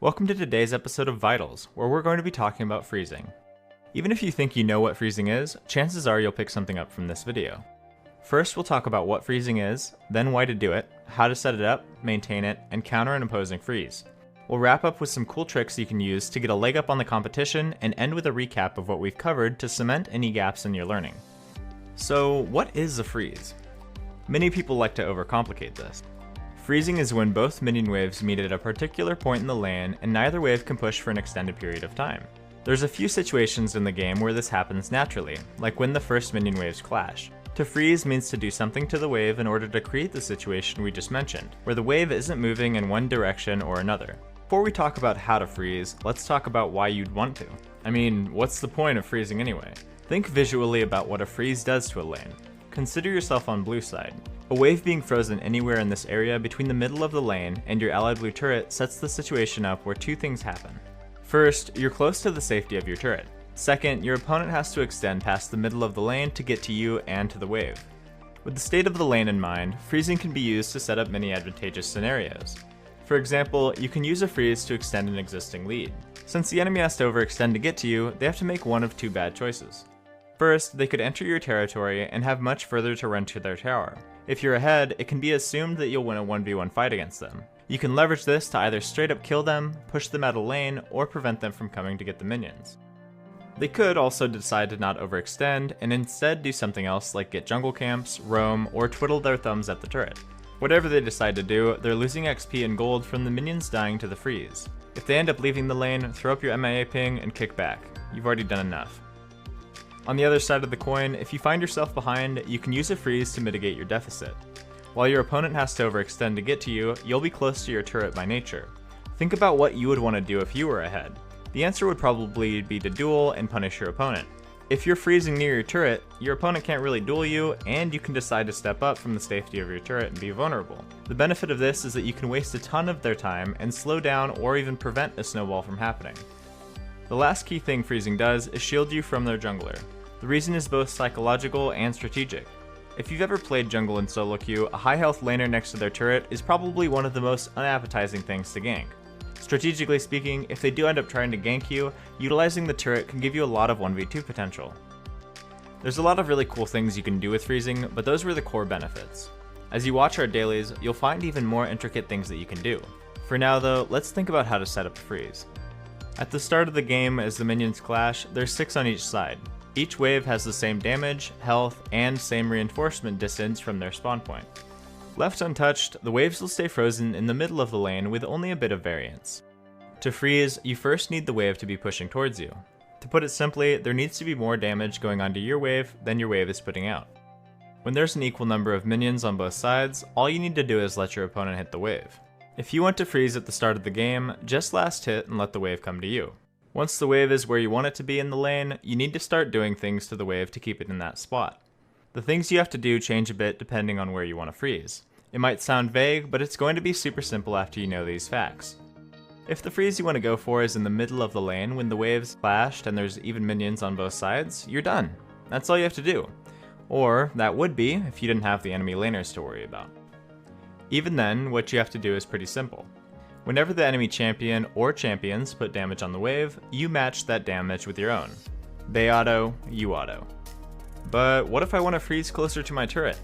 Welcome to today's episode of Vitals, where we're going to be talking about freezing. Even if you think you know what freezing is, chances are you'll pick something up from this video. First, we'll talk about what freezing is, then why to do it, how to set it up, maintain it, and counter an opposing freeze. We'll wrap up with some cool tricks you can use to get a leg up on the competition, and end with a recap of what we've covered to cement any gaps in your learning. So, what is a freeze? Many people like to overcomplicate this. Freezing is when both minion waves meet at a particular point in the lane and neither wave can push for an extended period of time. There's a few situations in the game where this happens naturally, like when the first minion waves clash. To freeze means to do something to the wave in order to create the situation we just mentioned, where the wave isn't moving in one direction or another. Before we talk about how to freeze, let's talk about why you'd want to. I mean, what's the point of freezing anyway? Think visually about what a freeze does to a lane. Consider yourself on blue side. A wave being frozen anywhere in this area between the middle of the lane and your allied blue turret sets the situation up where two things happen. First, you're close to the safety of your turret. Second, your opponent has to extend past the middle of the lane to get to you and to the wave. With the state of the lane in mind, freezing can be used to set up many advantageous scenarios. For example, you can use a freeze to extend an existing lead. Since the enemy has to overextend to get to you, they have to make one of two bad choices. First, they could enter your territory and have much further to run to their tower. If you're ahead, it can be assumed that you'll win a 1v1 fight against them. You can leverage this to either straight up kill them, push them out of lane, or prevent them from coming to get the minions. They could also decide to not overextend and instead do something else like get jungle camps, roam, or twiddle their thumbs at the turret. Whatever they decide to do, they're losing XP and gold from the minions dying to the freeze. If they end up leaving the lane, throw up your MIA ping and kick back. You've already done enough. On the other side of the coin, if you find yourself behind, you can use a freeze to mitigate your deficit. While your opponent has to overextend to get to you, you'll be close to your turret by nature. Think about what you would want to do if you were ahead. The answer would probably be to duel and punish your opponent. If you're freezing near your turret, your opponent can't really duel you, and you can decide to step up from the safety of your turret and be vulnerable. The benefit of this is that you can waste a ton of their time and slow down or even prevent a snowball from happening. The last key thing freezing does is shield you from their jungler. The reason is both psychological and strategic. If you've ever played jungle in solo queue, a high health laner next to their turret is probably one of the most unappetizing things to gank. Strategically speaking, if they do end up trying to gank you, utilizing the turret can give you a lot of 1v2 potential. There's a lot of really cool things you can do with freezing, but those were the core benefits. As you watch our dailies, you'll find even more intricate things that you can do. For now though, let's think about how to set up a freeze. At the start of the game, as the minions clash, there's 6 on each side. Each wave has the same damage, health, and same reinforcement distance from their spawn point. Left untouched, the waves will stay frozen in the middle of the lane with only a bit of variance. To freeze, you first need the wave to be pushing towards you. To put it simply, there needs to be more damage going onto your wave than your wave is putting out. When there's an equal number of minions on both sides, all you need to do is let your opponent hit the wave. If you want to freeze at the start of the game, just last hit and let the wave come to you. Once the wave is where you want it to be in the lane, you need to start doing things to the wave to keep it in that spot. The things you have to do change a bit depending on where you want to freeze. It might sound vague, but it's going to be super simple after you know these facts. If the freeze you want to go for is in the middle of the lane when the waves clashed and there's even minions on both sides, you're done. That's all you have to do. Or, that would be if you didn't have the enemy laners to worry about. Even then, what you have to do is pretty simple. Whenever the enemy champion or champions put damage on the wave, you match that damage with your own. They auto, you auto. But what if I want to freeze closer to my turret?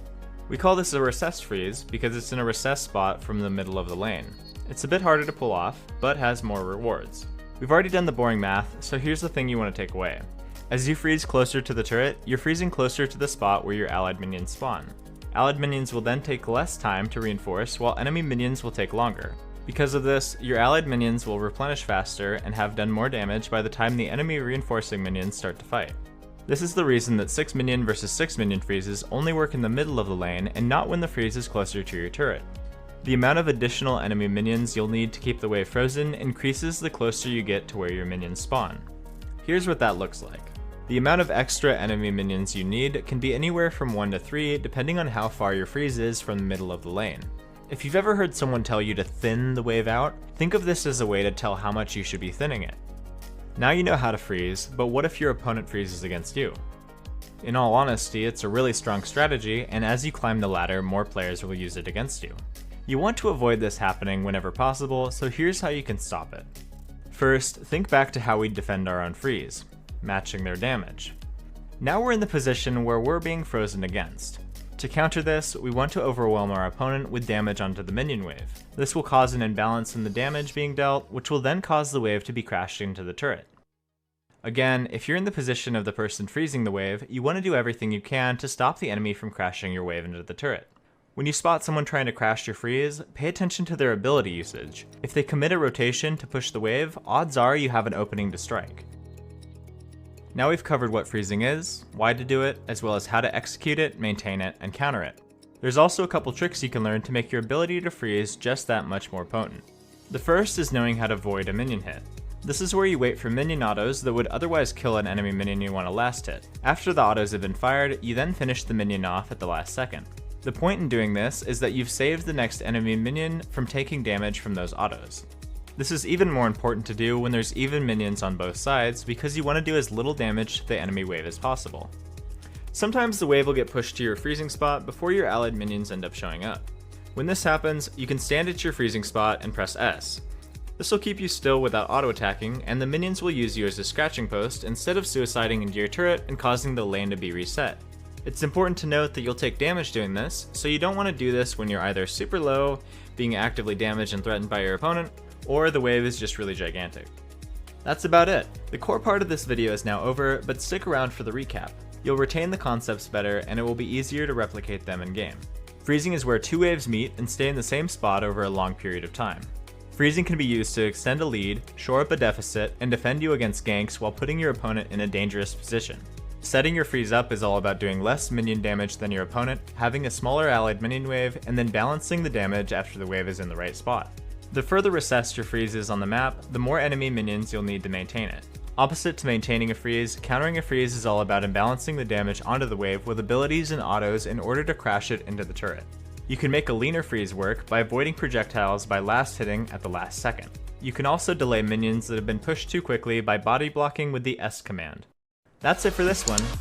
We call this a recessed freeze because it's in a recessed spot from the middle of the lane. It's a bit harder to pull off, but has more rewards. We've already done the boring math, so here's the thing you want to take away. As you freeze closer to the turret, you're freezing closer to the spot where your allied minions spawn. Allied minions will then take less time to reinforce, while enemy minions will take longer. Because of this, your allied minions will replenish faster and have done more damage by the time the enemy reinforcing minions start to fight. This is the reason that 6 minion versus 6 minion freezes only work in the middle of the lane and not when the freeze is closer to your turret. The amount of additional enemy minions you'll need to keep the wave frozen increases the closer you get to where your minions spawn. Here's what that looks like. The amount of extra enemy minions you need can be anywhere from 1 to 3 depending on how far your freeze is from the middle of the lane. If you've ever heard someone tell you to thin the wave out, think of this as a way to tell how much you should be thinning it. Now you know how to freeze, but what if your opponent freezes against you? In all honesty, it's a really strong strategy, and as you climb the ladder, more players will use it against you. You want to avoid this happening whenever possible, so here's how you can stop it. First, think back to how we defend our own freeze, matching their damage. Now we're in the position where we're being frozen against. To counter this, we want to overwhelm our opponent with damage onto the minion wave. This will cause an imbalance in the damage being dealt, which will then cause the wave to be crashed into the turret. Again, if you're in the position of the person freezing the wave, you want to do everything you can to stop the enemy from crashing your wave into the turret. When you spot someone trying to crash your freeze, pay attention to their ability usage. If they commit a rotation to push the wave, odds are you have an opening to strike. Now we've covered what freezing is, why to do it, as well as how to execute it, maintain it, and counter it. There's also a couple tricks you can learn to make your ability to freeze just that much more potent. The first is knowing how to void a minion hit. This is where you wait for minion autos that would otherwise kill an enemy minion you want to last hit. After the autos have been fired, you then finish the minion off at the last second. The point in doing this is that you've saved the next enemy minion from taking damage from those autos. This is even more important to do when there's even minions on both sides because you want to do as little damage to the enemy wave as possible. Sometimes the wave will get pushed to your freezing spot before your allied minions end up showing up. When this happens, you can stand at your freezing spot and press S. This will keep you still without auto-attacking, and the minions will use you as a scratching post instead of suiciding into your turret and causing the lane to be reset. It's important to note that you'll take damage doing this, so you don't want to do this when you're either super low, being actively damaged and threatened by your opponent, or the wave is just really gigantic. That's about it. The core part of this video is now over, but stick around for the recap. You'll retain the concepts better, and it will be easier to replicate them in game. Freezing is where two waves meet and stay in the same spot over a long period of time. Freezing can be used to extend a lead, shore up a deficit, and defend you against ganks while putting your opponent in a dangerous position. Setting your freeze up is all about doing less minion damage than your opponent, having a smaller allied minion wave, and then balancing the damage after the wave is in the right spot. The further recessed your freeze is on the map, the more enemy minions you'll need to maintain it. Opposite to maintaining a freeze, countering a freeze is all about imbalancing the damage onto the wave with abilities and autos in order to crash it into the turret. You can make a leaner freeze work by avoiding projectiles by last hitting at the last second. You can also delay minions that have been pushed too quickly by body blocking with the S command. That's it for this one.